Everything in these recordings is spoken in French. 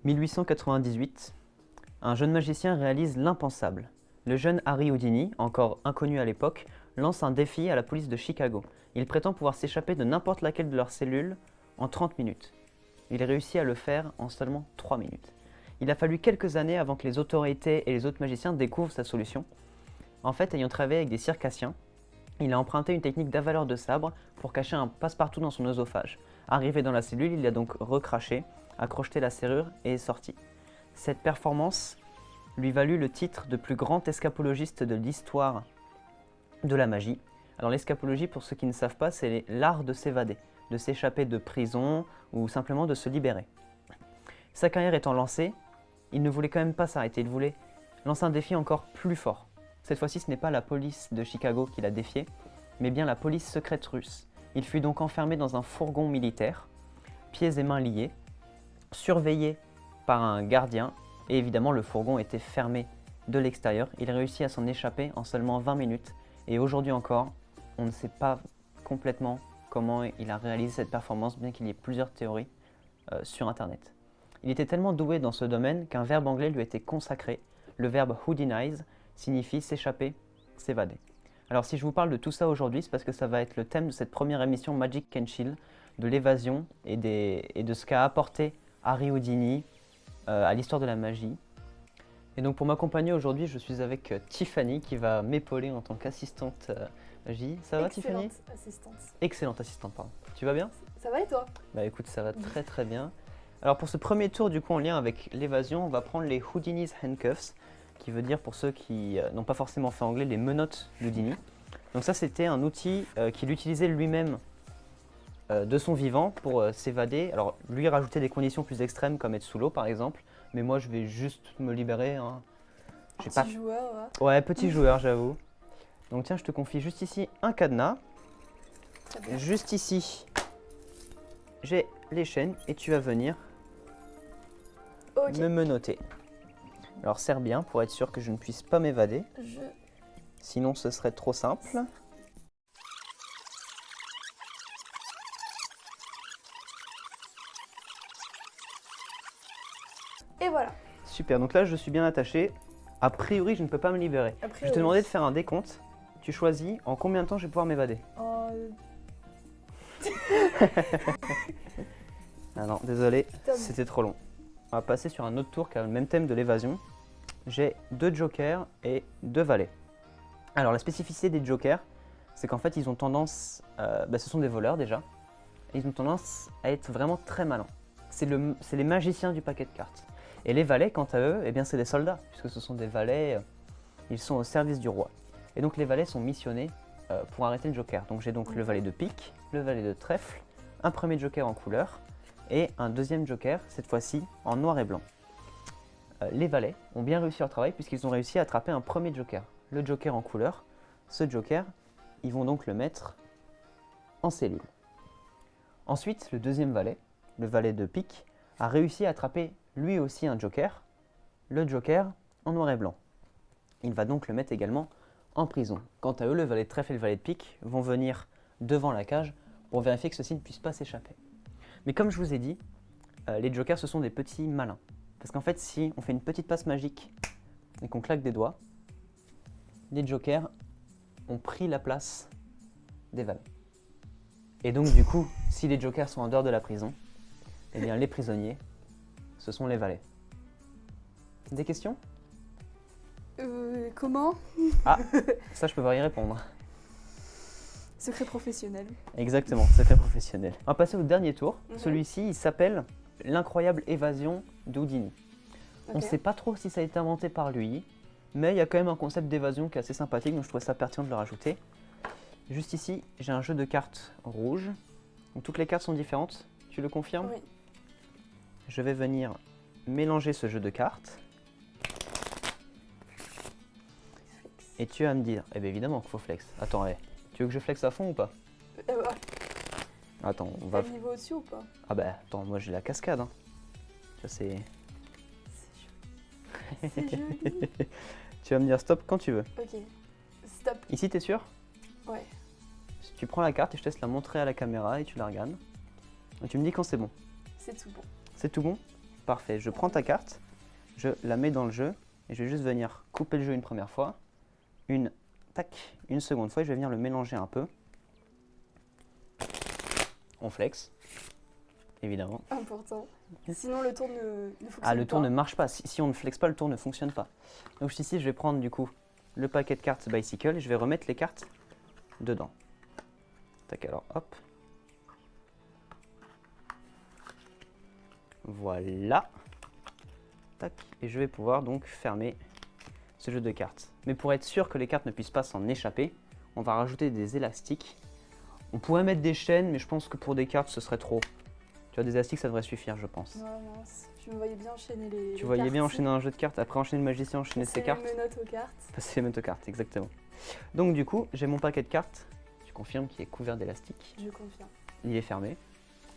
1898, un jeune magicien réalise l'impensable. Le jeune Harry Houdini, encore inconnu à l'époque, lance un défi à la police de Chicago. Il prétend pouvoir s'échapper de n'importe laquelle de leurs cellules en 30 minutes. Il réussit à le faire en seulement 3 minutes. Il a fallu quelques années avant que les autorités et les autres magiciens découvrent sa solution. En fait, ayant travaillé avec des circassiens, il a emprunté une technique d'avaleur de sabre pour cacher un passe-partout dans son œsophage. Arrivé dans la cellule, il a donc recraché, a crocheté la serrure et est sorti. Cette performance lui valut le titre de plus grand escapologiste de l'histoire de la magie. Alors l'escapologie, pour ceux qui ne savent pas, c'est l'art de s'évader, de s'échapper de prison ou simplement de se libérer. Sa carrière étant lancée, il ne voulait quand même pas s'arrêter, il voulait lancer un défi encore plus fort. Cette fois-ci, ce n'est pas la police de Chicago qui l'a défié, mais bien la police secrète russe. Il fut donc enfermé dans un fourgon militaire, pieds et mains liés, surveillé par un gardien, et évidemment le fourgon était fermé de l'extérieur. Il réussit à s'en échapper en seulement 20 minutes, et aujourd'hui encore, on ne sait pas complètement comment il a réalisé cette performance, bien qu'il y ait plusieurs théories sur Internet. Il était tellement doué dans ce domaine qu'un verbe anglais lui a été consacré. Le verbe houdinize signifie s'échapper, s'évader. Alors si je vous parle de tout ça aujourd'hui, c'est parce que ça va être le thème de cette première émission Magic Can Chill, de l'évasion et de ce qu'a apporté Harry Houdini à l'histoire de la magie. Et donc pour m'accompagner aujourd'hui, je suis avec Tiffany qui va m'épauler en tant qu'assistante magie. Ça va Tiffany ? Excellente assistante. Excellente assistante, pardon. Tu vas bien ? Ça va et toi? Bah écoute, ça va très très bien. Alors pour ce premier tour du coup en lien avec l'évasion, on va prendre les Houdini's Handcuffs, qui veut dire pour ceux qui n'ont pas forcément fait anglais, les menottes d'Houdini. Donc ça c'était un outil qu'il utilisait lui-même de son vivant pour s'évader. Alors lui rajouter des conditions plus extrêmes comme être sous l'eau par exemple, mais moi je vais juste me libérer. Hein. Petit joueur, là. Ouais, petit joueur j'avoue. Donc tiens, je te confie juste ici un cadenas. Très bien. Juste ici, j'ai les chaînes et tu vas venir Ok. me menotter. Alors serre bien pour être sûr que je ne puisse pas m'évader, Je... sinon ce serait trop simple. Et voilà. Super, donc là je suis bien attaché. A priori je ne peux pas me libérer. A Je priori. vais te demander de faire un décompte. Tu choisis en combien de temps je vais pouvoir m'évader. Ah non, désolé, Tom. c'était trop long. On va passer sur un autre tour qui a le même thème de l'évasion. J'ai 2 jokers et 2 valets. Alors la spécificité des jokers, c'est qu'en fait ils ont tendance, ce sont des voleurs déjà, et ils ont tendance à être vraiment très malins. C'est les magiciens du paquet de cartes. Et les valets, quant à eux, eh bien c'est des soldats, puisque ce sont des valets, ils sont au service du roi. Et donc les valets sont missionnés pour arrêter le joker. Donc j'ai donc le valet de pique, le valet de trèfle, un premier joker en couleur, et un deuxième joker, cette fois-ci en noir et blanc. Les valets ont bien réussi leur travail puisqu'ils ont réussi à attraper un premier joker. Le joker en couleur, ce joker, ils vont donc le mettre en cellule. Ensuite, le deuxième valet, le valet de pique, a réussi à attraper lui aussi un joker, le joker en noir et blanc. Il va donc le mettre également en prison. Quant à eux, le valet de trèfle et le valet de pique vont venir devant la cage pour vérifier que ceux-ci ne puissent pas s'échapper. Mais comme je vous ai dit, les jokers ce sont des petits malins. Parce qu'en fait, si on fait une petite passe magique et qu'on claque des doigts, les jokers ont pris la place des valets. Et donc du coup, si les jokers sont en dehors de la prison, eh bien les prisonniers, ce sont les valets. Des questions? Comment? Ah, ça je peux pas y répondre. Secret professionnel. Exactement, secret professionnel. On va passer au dernier tour. Mhm. Celui-ci, il s'appelle l'incroyable évasion d'Houdini. On ne Ok. sait pas trop si ça a été inventé par lui, mais il y a quand même un concept d'évasion qui est assez sympathique, donc je trouvais ça pertinent de le rajouter. Juste ici, j'ai un jeu de cartes rouge. Donc, toutes les cartes sont différentes, tu le confirmes? Oui. Je vais venir mélanger ce jeu de cartes. Et tu vas me dire, eh bien évidemment qu'il faut flex. Attends, tu veux que je flex à fond ou pas? Attends, on va... T'as le niveau au-dessus ou pas? Ah bah attends, moi j'ai la cascade. Hein. Ça c'est... C'est joli. Tu vas me dire stop quand tu veux. Ok. Stop. Ici t'es sûr? Ouais. Tu prends la carte et je te laisse la montrer à la caméra et tu la regardes. Et tu me dis quand c'est bon. C'est tout bon. C'est tout bon? Parfait, je prends ta carte, je la mets dans le jeu et je vais juste venir couper le jeu une première fois, une seconde fois et je vais venir le mélanger un peu. On flex, évidemment. Important. Sinon, le tour ne fonctionne pas. Ah, le tour ne marche pas. Si on ne flex pas, le tour ne fonctionne pas. Donc ici, je vais prendre du coup le paquet de cartes Bicycle et je vais remettre les cartes dedans. Tac, alors hop. Voilà. Tac. Et je vais pouvoir donc fermer ce jeu de cartes. Mais pour être sûr que les cartes ne puissent pas s'en échapper, on va rajouter des élastiques. On pourrait mettre des chaînes, mais je pense que pour des cartes, ce serait trop. Tu vois, des élastiques, ça devrait suffire, je pense. Ouais, mince. Je me voyais bien enchaîner les Tu voyais cartes. bien enchaîner un jeu de cartes, après enchaîner le magicien, enchaîner ses cartes. C'est les menottes aux cartes. Passer les menottes aux cartes, exactement. Donc du coup, j'ai mon paquet de cartes. Tu confirmes qu'il est couvert d'élastique. Je confirme. Il est fermé.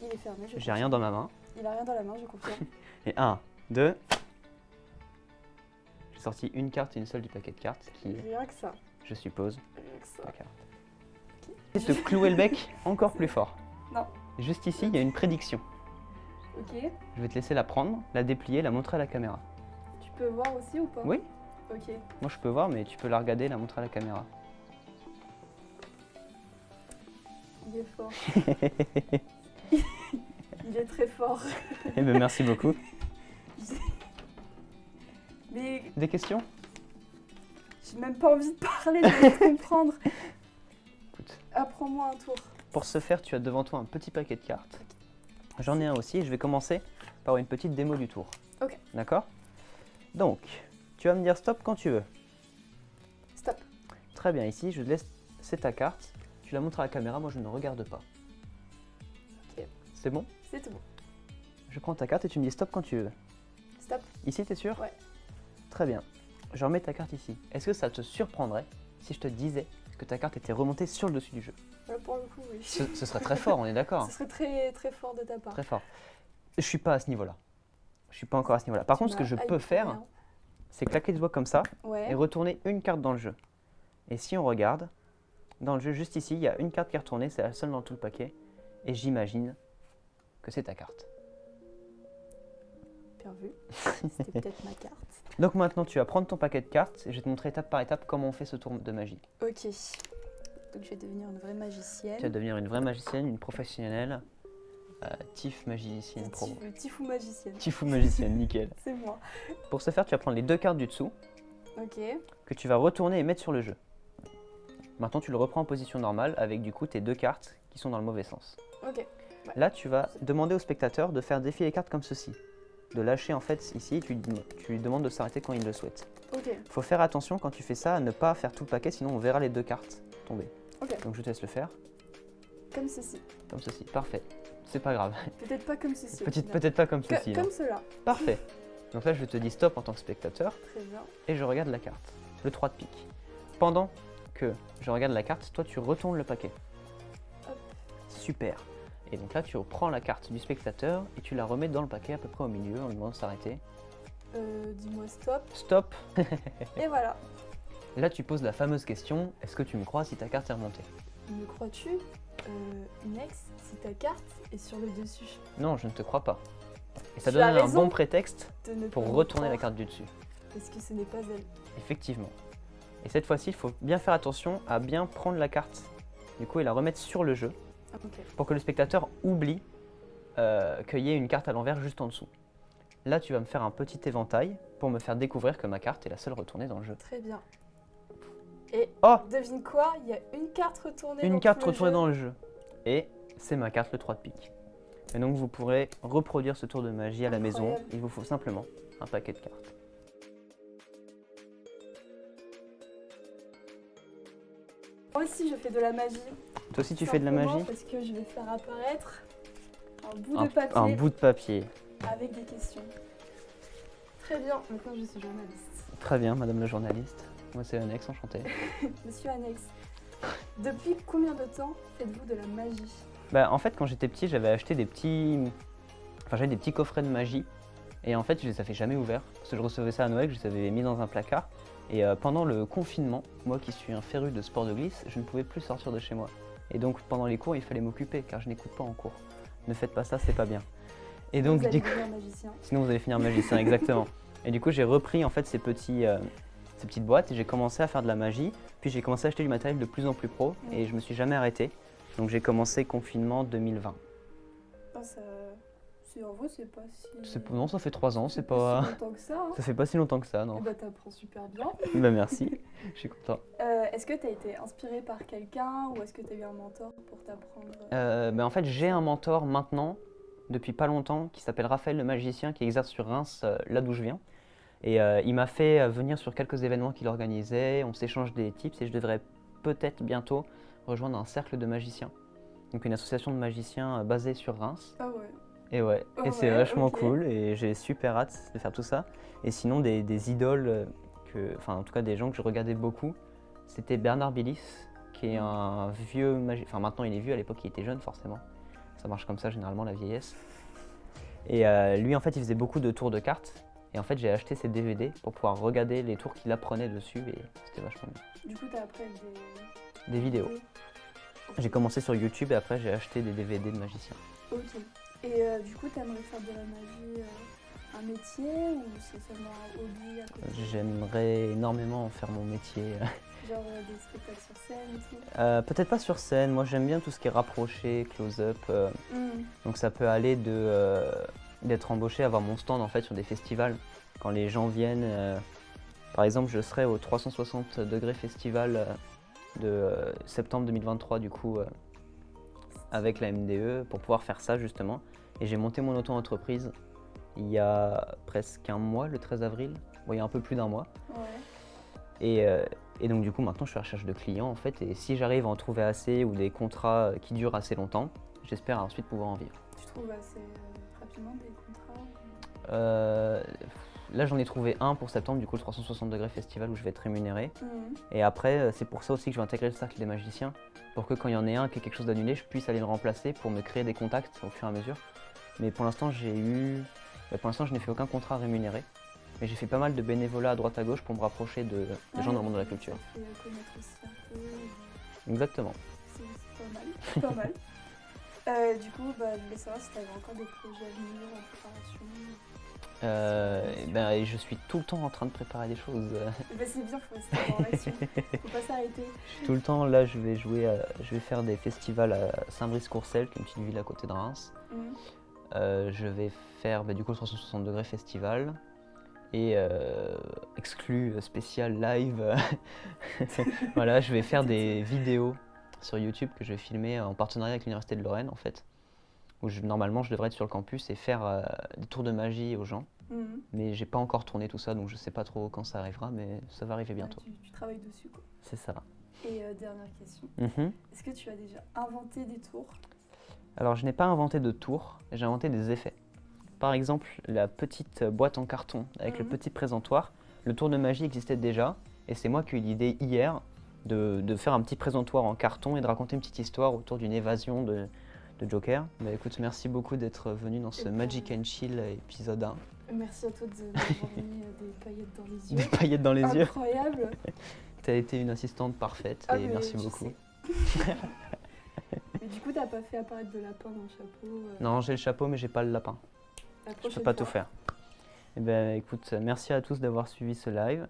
Il est fermé, je J'ai rien dans ma main. Il a rien dans la main, je confirme. Et 1, 2. J'ai sorti une carte et une seule du paquet de cartes qui est, Rien que ça. je suppose, Rien que ça. ta carte. Et te clouer le bec encore plus fort. Non. Juste ici, il y a une prédiction. Ok. Je vais te laisser la prendre, la déplier, la montrer à la caméra. Tu peux voir aussi ou pas? Oui, Ok. moi je peux voir, mais tu peux la regarder, la montrer à la caméra. Il est fort. Il est très fort. Eh bien, merci beaucoup. Mais Des questions? j'ai même pas envie de parler, je vais comprendre. Écoute, Apprends-moi un tour. pour ce faire, tu as devant toi un petit paquet de cartes. J'en ai un aussi et je vais commencer par une petite démo du tour. Ok. D'accord? Donc, tu vas me dire stop quand tu veux. Stop. Très bien, ici, je te laisse, c'est ta carte. Tu la montres à la caméra, moi je ne regarde pas. Ok. C'est bon? C'est tout bon. Je prends ta carte et tu me dis stop quand tu veux. Stop. Ici, t'es sûr? Ouais. Très bien. Je remets ta carte ici. Est-ce que ça te surprendrait si je te disais que ta carte était remontée sur le dessus du jeu? Pour le coup, oui. Ce serait très fort, on est d'accord? Ce serait très, très fort de ta part. Très fort. Je suis pas à ce niveau-là. Je suis pas encore à ce niveau-là. Par contre, ce que je peux faire, c'est claquer le doigt comme ça Ouais. et retourner une carte dans le jeu. Et si on regarde, dans le jeu, juste ici, il y a une carte qui est retournée, c'est la seule dans tout le paquet. Et j'imagine que c'est ta carte. Bien vu. C'était peut-être ma carte. Donc maintenant, tu vas prendre ton paquet de cartes et je vais te montrer étape par étape comment on fait ce tour de magie. Ok. Donc je vais devenir une vraie magicienne. Tu vas devenir une vraie magicienne, une professionnelle, Tiff magicienne pro. Tifou magicienne. Tifou magicienne, nickel. C'est moi. Pour ce faire, tu vas prendre les deux cartes du dessous Ok. que tu vas retourner et mettre sur le jeu. Maintenant, tu le reprends en position normale avec du coup tes deux cartes qui sont dans le mauvais sens. Ok. Là, tu vas demander au spectateur de faire défiler les cartes comme ceci. De lâcher en fait ici, tu lui demandes de s'arrêter quand il le souhaite. Ok. Il faut faire attention quand tu fais ça à ne pas faire tout le paquet, sinon on verra les deux cartes tomber. Ok. Donc je te laisse le faire, Comme ceci. comme ceci. Parfait. C'est pas grave. Peut-être pas comme ceci. au final. Peut-être pas comme ceci. Comme non. cela. Parfait. Donc là, je te dis stop en tant que spectateur Très bien. et je regarde la carte. Le 3 de pique. Pendant que je regarde la carte, toi tu retournes le paquet. Hop. Super. Et donc là, tu reprends la carte du spectateur et tu la remets dans le paquet à peu près au milieu en lui demandant de s'arrêter. Dis-moi stop. Stop. Et voilà. Là, tu poses la fameuse question, est-ce que tu me crois si ta carte est remontée? Me crois-tu, Nex, si ta carte est sur le dessus? Non, je ne te crois pas. Et ça Tu donne as un raison bon prétexte de ne pour pas me retourner la croire, carte du dessus. parce que ce n'est pas elle. Effectivement. Et cette fois-ci, il faut bien faire attention à bien prendre la carte, du coup, et la remettre sur le jeu, Ah, ok. pour que le spectateur oublie qu'il y ait une carte à l'envers juste en dessous. Là, tu vas me faire un petit éventail pour me faire découvrir que ma carte est la seule retournée dans le jeu. Très bien. Et Oh! devine quoi? Il y a une carte retournée Une dans carte tout le retournée jeu. dans le jeu. Et c'est ma carte, le 3 de pique. Et donc, vous pourrez reproduire ce tour de magie à la maison. Incroyable. Il vous faut simplement un paquet de cartes. Moi aussi, je fais de la magie. Toi aussi, tu fais de la Simplement magie? Parce que je vais faire apparaître un bout Un, de papier un bout de papier. avec des questions. Très bien, maintenant je suis journaliste. Très bien, madame la journaliste. Moi, c'est Alex, enchanté. Monsieur Annex, depuis combien de temps faites-vous de la magie? Bah, en fait, quand j'étais petit, j'avais acheté des petits... Enfin, j'avais des petits coffrets de magie. Et en fait, je les avais jamais ouverts. Parce que je recevais ça à Noël, je les avais mis dans un placard. Et pendant le confinement, moi qui suis un féru de sport de glisse, je ne pouvais plus sortir de chez moi. Et donc, pendant les cours, il fallait m'occuper, car je n'écoute pas en cours. Ne faites pas ça, c'est pas bien. Et donc, Vous allez du coup, devenir magicien. sinon vous allez finir magicien, exactement. Et du coup, j'ai repris en fait ces petites boîtes et j'ai commencé à faire de la magie. Puis j'ai commencé à acheter du matériel de plus en plus pro et je me suis jamais arrêté. Donc j'ai commencé confinement 2020. Ah, en vrai, c'est pas si... Non, ça fait 3 ans, c'est si pas... longtemps que ça. Hein. Ça fait pas si longtemps que ça, Eh non. ben, t'apprends super bien. Bah merci, je suis content. Est-ce que t'as été inspiré par quelqu'un ou est-ce que t'as eu un mentor pour t'apprendre En fait, j'ai un mentor maintenant, depuis pas longtemps, qui s'appelle Raphaël le magicien, qui exerce sur Reims, là d'où je viens. Et il m'a fait venir sur quelques événements qu'il organisait, on s'échange des tips et je devrais peut-être bientôt rejoindre un cercle de magiciens. Donc une association de magiciens basée sur Reims. Ah ouais. Et ouais, Oh et c'est ouais, vachement ok. cool et j'ai super hâte de faire tout ça. Et sinon des idoles, enfin en tout cas des gens que je regardais beaucoup, c'était Bernard Billis, qui est un vieux magicien, enfin maintenant il est vieux, à l'époque il était jeune forcément. Ça marche comme ça généralement la vieillesse. Et lui en fait il faisait beaucoup de tours de cartes. Et en fait j'ai acheté ses DVD pour pouvoir regarder les tours qu'il apprenait dessus et c'était vachement bien. Du coup, t'as appris avec Des vidéos. J'ai commencé sur YouTube et après j'ai acheté des DVD de magiciens. Ok. Et du coup, t'aimerais faire de la magie un métier ou c'est seulement un hobby à côté? J'aimerais énormément en faire mon métier. Genre des spectacles sur scène et tout? Peut-être pas sur scène, moi j'aime bien tout ce qui est rapproché, close-up. Donc ça peut aller d'être embauché, avoir mon stand en fait sur des festivals. Quand les gens viennent, par exemple je serai au 360 degrés festival de septembre 2023 du coup avec la MDE pour pouvoir faire ça justement. Et j'ai monté mon auto-entreprise il y a presque un mois, le 13 avril, bon, il y a un peu plus d'un mois. Ouais. Et donc du coup maintenant je suis à la recherche de clients en fait et si j'arrive à en trouver assez ou des contrats qui durent assez longtemps, j'espère ensuite pouvoir en vivre. Tu trouves assez rapidement des contrats? Là j'en ai trouvé un pour septembre, du coup le 360 degrés festival où je vais être rémunéré. Et après c'est pour ça aussi que je vais intégrer le cercle des magiciens, pour que quand il y en ait un qui a quelque chose d'annulé, je puisse aller le remplacer pour me créer des contacts au fur et à mesure. Mais pour l'instant je n'ai fait aucun contrat rémunéré. Mais j'ai fait pas mal de bénévolat à droite à gauche pour me rapprocher des gens dans le monde de la culture. Ça fait connaître aussi un peu. Exactement. C'est pas mal. Pas mal. Du coup, je voulais savoir si tu avais encore des projets à venir en préparation. Et je suis tout le temps en train de préparer des choses. C'est bien, faut rester en action. Faut pas s'arrêter. Tout le temps, là, je vais faire des festivals à Saint-Brice-Courcelles, qui est une petite ville à côté de Reims. Je vais faire du coup le 360 degrés festival et exclu spécial live. Voilà, je vais faire des vidéos sur YouTube que je vais filmer en partenariat avec l'Université de Lorraine en fait. Où normalement je devrais être sur le campus et faire des tours de magie aux gens. Mais j'ai pas encore tourné tout ça donc je sais pas trop quand ça arrivera mais ça va arriver bientôt. Tu travailles dessus quoi. C'est ça. Et dernière question, est-ce que tu as déjà inventé des tours? Alors je n'ai pas inventé de tours, j'ai inventé des effets. Par exemple la petite boîte en carton avec le petit présentoir, le tour de magie existait déjà et c'est moi qui ai eu l'idée hier de faire un petit présentoir en carton et de raconter une petite histoire autour d'une évasion de Joker. Bah écoute, merci beaucoup d'être venu dans ce Magic and Chill épisode 1. Merci à toi de m'avoir mis des paillettes dans les yeux. Des paillettes dans les yeux. Incroyable. T'as été une assistante parfaite et merci beaucoup. Mais du coup, t'as pas fait apparaître de lapin dans le chapeau Non, j'ai le chapeau mais j'ai pas le lapin. Je peux pas tout faire. Et ben écoute, merci à tous d'avoir suivi ce live.